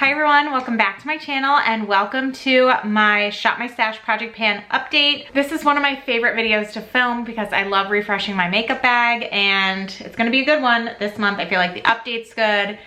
Hi everyone, welcome back to my channel and welcome to my Shop My Stash Project Pan update. This is one of my favorite videos to film because I love refreshing my makeup bag and it's gonna be a good one this month. I feel like the update's good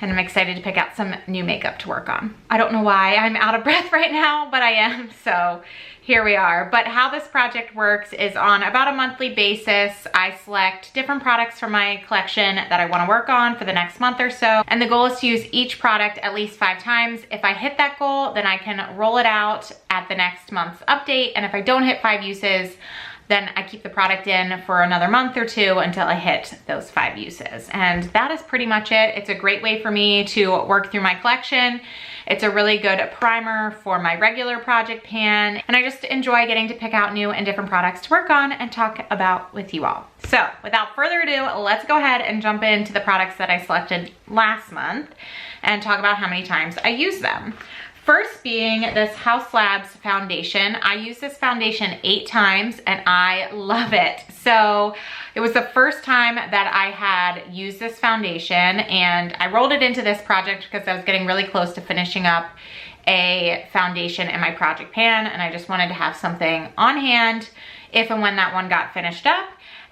and I'm excited to pick out some new makeup to work on. I don't know why I'm out of breath right now, but I am, so here we are. But how this project works is on about a monthly basis. I select different products from my collection that I wanna work on for the next month or so. And the goal is to use each product at least 5 times. If I hit that goal, then I can roll it out at the next month's update. And if I don't hit 5 uses, then I keep the product in for another month or 2 until I hit those 5 uses. And that is pretty much it. It's a great way for me to work through my collection. It's a really good primer for my regular project pan. And I just enjoy getting to pick out new and different products to work on and talk about with you all. So without further ado, let's go ahead and jump into the products that I selected last month and talk about how many times I use them. First being this Haus Labs foundation. I used this foundation 8 times and I love it. So it was the first time that I had used this foundation and I rolled it into this project because I was getting really close to finishing up a foundation in my project pan and I just wanted to have something on hand if and when that one got finished up.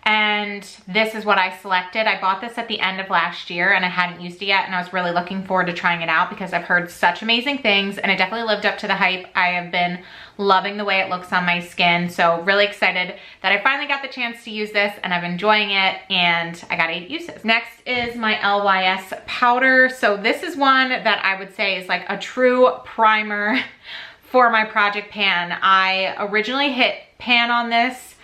And this is what I selected. I bought this at the end of last year and I hadn't used it yet and I was really looking forward to trying it out because I've heard such amazing things and it definitely lived up to the hype. I have been loving the way it looks on my skin, so really excited that I finally got the chance to use this and I'm enjoying it and I got 8 uses. Next is my LYS powder. So this is one that I would say is like a true primer for my project pan. I originally hit pan on this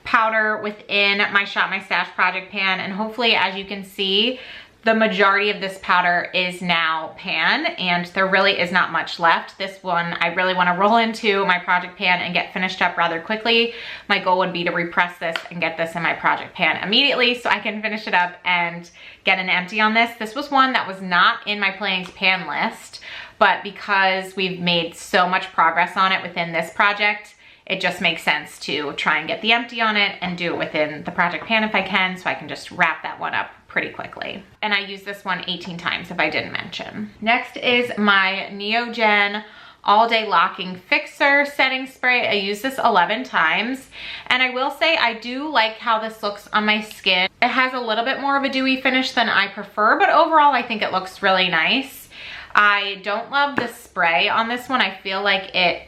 powder within my Shop My Stash project pan and hopefully, as you can see, the majority of this powder is now pan and there really is not much left. This one I really want to roll into my project pan and get finished up rather quickly. My goal would be to repress this and get this in my project pan immediately so I can finish it up and get an empty on this. This was one that was not in my planning to pan list, but because we've made so much progress on it within this project, it just makes sense to try and get the empty on it and do it within the project pan if I can, so I can just wrap that one up pretty quickly. And I used this one 18 times if I didn't mention. Next is my Neogen All Day Locking Fixer Setting Spray. I used this 11 times and I will say I do like how this looks on my skin. It has a little bit more of a dewy finish than I prefer, but overall I think it looks really nice. I don't love the spray on this one. I feel like it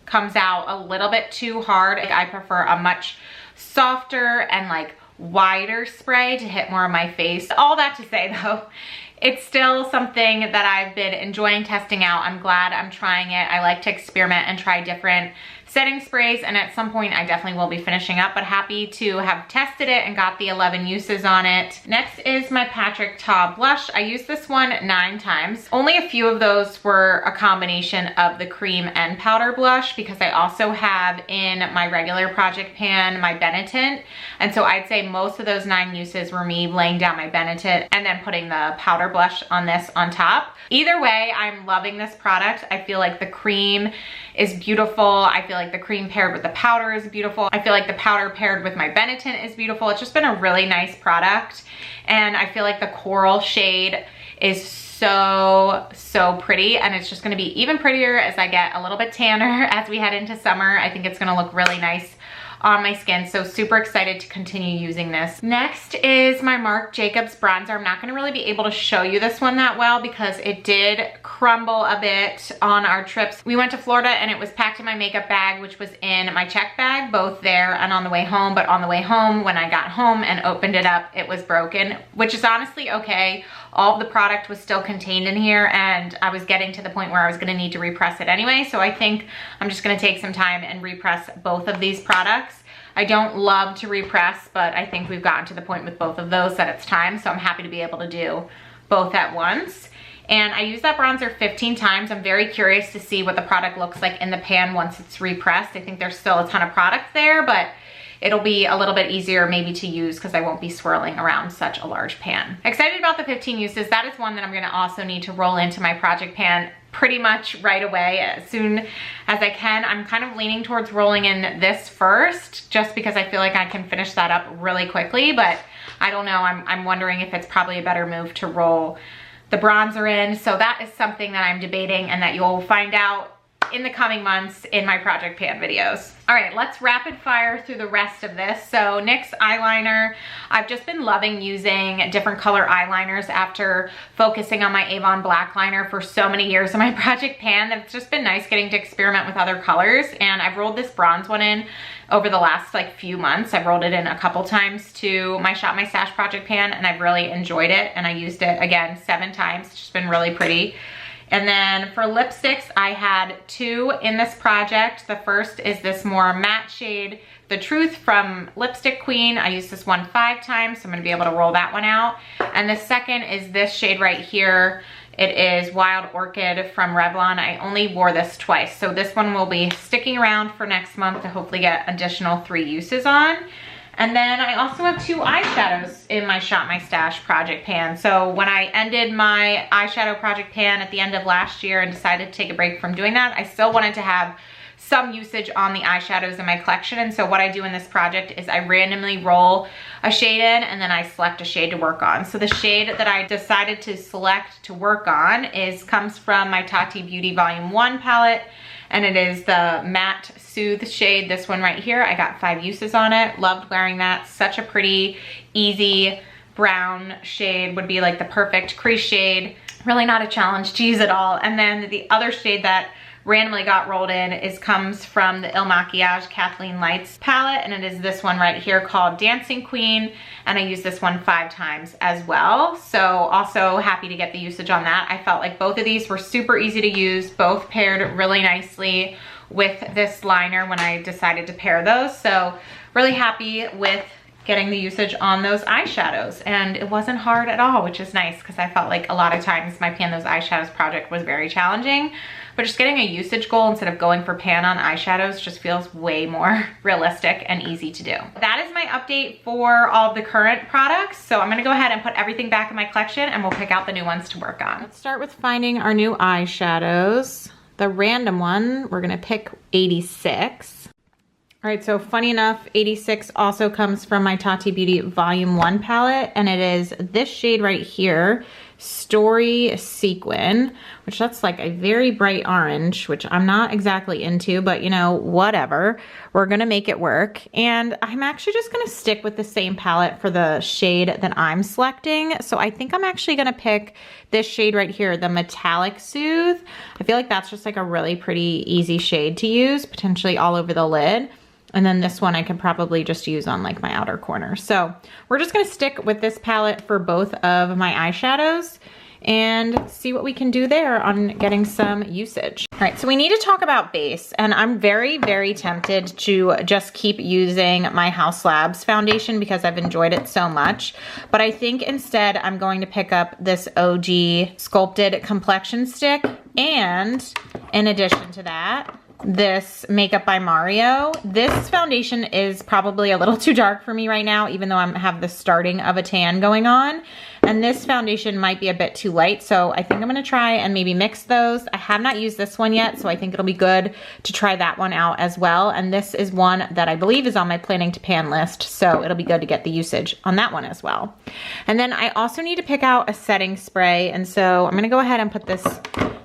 comes out a little bit too hard. I prefer a much softer and like wider spray to hit more of my face. All that to say though, it's still something that I've been enjoying testing out. I'm glad I'm trying it. I like to experiment and try different setting sprays and at some point I definitely will be finishing up, but happy to have tested it and got the 11 uses on it. Next is my Patrick Ta blush. I used this one 9 times. Only a few of those were a combination of the cream and powder blush because I also have in my regular project pan my Benetint, and so I'd say most of those 9 uses were me laying down my Benetint and then putting the powder blush on this on top. Either way, I'm loving this product. I feel like the cream is beautiful. I feel like the cream paired with the powder is beautiful. I feel like the powder paired with my Benetint is beautiful. It's just been a really nice product. And I feel like the coral shade is so pretty and it's just gonna be even prettier as I get a little bit tanner as we head into summer. I think it's gonna look really nice on my skin, so super excited to continue using this. Next is my Marc Jacobs bronzer. I'm not gonna really be able to show you this one that well because it did crumble a bit on our trips. We went to Florida and it was packed in my makeup bag, which was in my check bag, both there and on the way home. But on the way home, when I got home and opened it up, it was broken, which is honestly okay. All of the product was still contained in here and I was getting to the point where I was gonna need to repress it anyway. So I think I'm just gonna take some time and repress both of these products. I don't love to repress, but I think we've gotten to the point with both of those that it's time. So I'm happy to be able to do both at once. And I used that bronzer 15 times. I'm very curious to see what the product looks like in the pan once it's repressed. I think there's still a ton of product there, but it'll be a little bit easier maybe to use because I won't be swirling around such a large pan. Excited about the 15 uses. That is one that I'm gonna also need to roll into my project pan pretty much right away as soon as I can. I'm kind of leaning towards rolling in this first just because I feel like I can finish that up really quickly, but I don't know. I'm wondering if it's probably a better move to roll the bronzer in. So that is something that I'm debating and that you'll find out in the coming months in my project pan videos. All right, let's rapid fire through the rest of this. So NYX eyeliner, I've just been loving using different color eyeliners after focusing on my Avon black liner for so many years in my project pan that it's just been nice getting to experiment with other colors. And I've rolled this bronze one in over the last like few months. I've rolled it in a couple times to my Shop My Stash project pan and I've really enjoyed it. And I used it again 7 times. It's just been really pretty. And then for lipsticks, I had 2 in this project. The first is this more matte shade, The Truth from Lipstick Queen. I used this one 5 times, so I'm gonna be able to roll that one out. And the second is this shade right here. It is Wild Orchid from Revlon. I only wore this twice, so this one will be sticking around for next month to hopefully get additional 3 uses on. And then I also have 2 eyeshadows in my Shop My Stash project pan. So when I ended my eyeshadow project pan at the end of last year and decided to take a break from doing that, I still wanted to have some usage on the eyeshadows in my collection. And so what I do in this project is I randomly roll a shade in and then I select a shade to work on. So the shade that I decided to select to work on comes from my Tati Beauty Volume 1 palette. And it is the Matte Soothe shade, this one right here. I got 5 uses on it. Loved wearing that. Such a pretty, easy brown shade. Would be like the perfect crease shade. Really not a challenge to use at all. And then the other shade that randomly got rolled in comes from the Il Makiage Kathleen Lights palette, and it is this one right here called Dancing Queen, and I used this one 5 times as well. So also happy to get the usage on that. I felt like both of these were super easy to use, both paired really nicely with this liner when I decided to pair those. So really happy with getting the usage on those eyeshadows, and it wasn't hard at all, which is nice because I felt like a lot of times my Pan Those Eyeshadows project was very challenging, but just getting a usage goal instead of going for pan on eyeshadows just feels way more realistic and easy to do. That is my update for all of the current products. So I'm gonna go ahead and put everything back in my collection and we'll pick out the new ones to work on. Let's start with finding our new eyeshadows. The random one, we're gonna pick 86. All right, so funny enough, 86 also comes from my Tati Beauty Volume 1 palette, and it is this shade right here, Story Sequin, which that's like a very bright orange, which I'm not exactly into, but you know, whatever. We're gonna make it work. And I'm actually just gonna stick with the same palette for the shade that I'm selecting. So I think I'm actually gonna pick this shade right here, the Metallic Soothe. I feel like that's just like a really pretty easy shade to use, potentially all over the lid. And then this one I could probably just use on like my outer corner. So we're just gonna stick with this palette for both of my eyeshadows and see what we can do there on getting some usage. All right, so we need to talk about base, and I'm very, very tempted to just keep using my Haus Labs foundation because I've enjoyed it so much. But I think instead I'm going to pick up this OG Sculpted Complexion Stick, and in addition to that, this Makeup by Mario. This foundation is probably a little too dark for me right now, even though I have the starting of a tan going on. And this foundation might be a bit too light, so I think I'm gonna try and maybe mix those. I have not used this one yet, so I think it'll be good to try that one out as well. And this is one that I believe is on my planning to pan list, so it'll be good to get the usage on that one as well. And then I also need to pick out a setting spray, and so I'm gonna go ahead and put this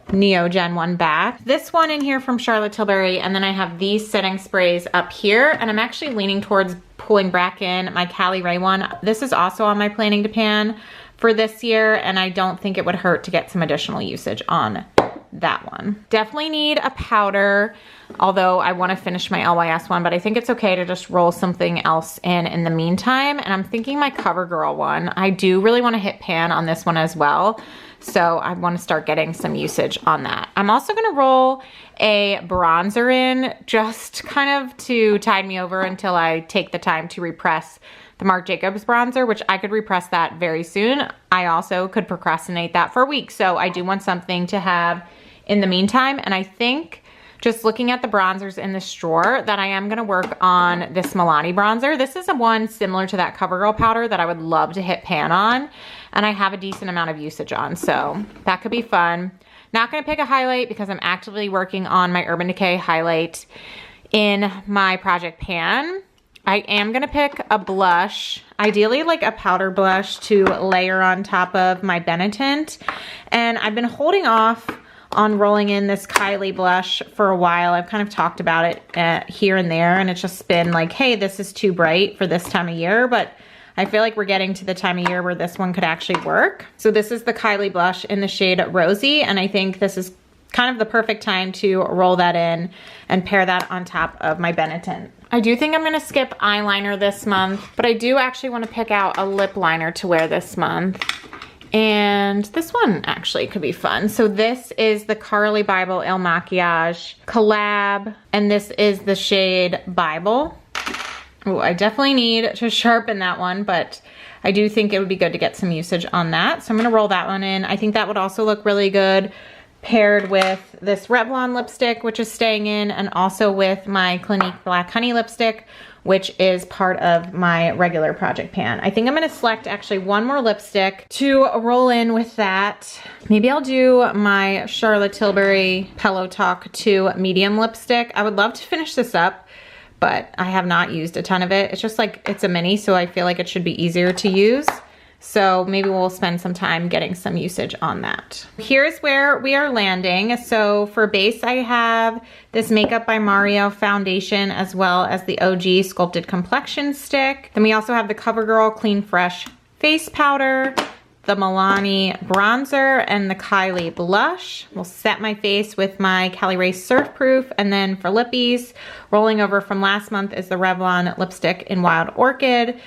Neogen one back. This one in here from Charlotte Tilbury, and then I have these setting sprays up here, and I'm actually leaning towards pulling back in my Cali Ray one. This is also on my planning to pan for this year, and I don't think it would hurt to get some additional usage on that one. Definitely need a powder, although I want to finish my LYS one, but I think it's okay to just roll something else in the meantime. And I'm thinking my CoverGirl one. I do really want to hit pan on this one as well, so I want to start getting some usage on that. I'm also going to roll a bronzer in just kind of to tide me over until I take the time to repress the Marc Jacobs bronzer, which I could repress that very soon. I also could procrastinate that for a week, so I do want something to have in the meantime. And I think just looking at the bronzers in this drawer that I am gonna work on this Milani bronzer. This is a one similar to that CoverGirl powder that I would love to hit pan on, and I have a decent amount of usage on, so that could be fun. Not gonna pick a highlight because I'm actively working on my Urban Decay highlight in my project pan. I am gonna pick a blush, ideally like a powder blush to layer on top of my Benetint. And I've been holding off on rolling in this Kylie blush for a while. I've kind of talked about it here and there, and it's just been like, hey, this is too bright for this time of year, but I feel like we're getting to the time of year where this one could actually work. So this is the Kylie blush in the shade Rosy, and I think this is kind of the perfect time to roll that in and pair that on top of my Benetint. I do think I'm gonna skip eyeliner this month, but I do actually wanna pick out a lip liner to wear this month. And this one actually could be fun. So this is the Carli Bybel Il Makiage collab, and this is the shade Bible. Oh, I definitely need to sharpen that one, but I do think it would be good to get some usage on that. So I'm gonna roll that one in. I think that would also look really good paired with this Revlon lipstick, which is staying in, and also with my Clinique Black Honey lipstick, which is part of my regular project pan. I think I'm gonna select actually one more lipstick to roll in with that. Maybe I'll do my Charlotte Tilbury Pillow Talk 2 medium lipstick. I would love to finish this up, but I have not used a ton of it. It's just like, it's a mini, so I feel like it should be easier to use. So maybe we'll spend some time getting some usage on that. Here's where we are landing. So for base, I have this Makeup by Mario foundation, as well as the OG Sculpted Complexion stick. Then we also have the CoverGirl Clean Fresh face powder, the Milani bronzer, and the Kylie blush. We'll set my face with my Cali Ray Surf Proof. And then for lippies, rolling over from last month is the Revlon lipstick in Wild Orchid.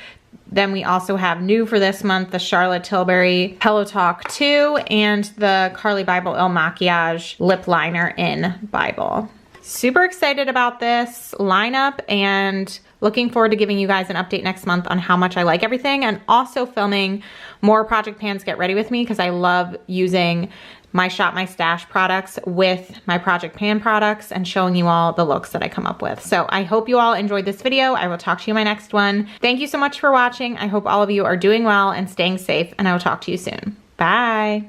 Then we also have new for this month, the Charlotte Tilbury Pillow Talk 2 and the Carli Bybel Il Makiage lip liner in Bible. Super excited about this lineup and looking forward to giving you guys an update next month on how much I like everything, and also filming more Project Pans Get Ready With Me, because I love using my Shop My Stash products with my Project Pan products and showing you all the looks that I come up with. So I hope you all enjoyed this video. I will talk to you in my next one. Thank you so much for watching. I hope all of you are doing well and staying safe, and I will talk to you soon. Bye.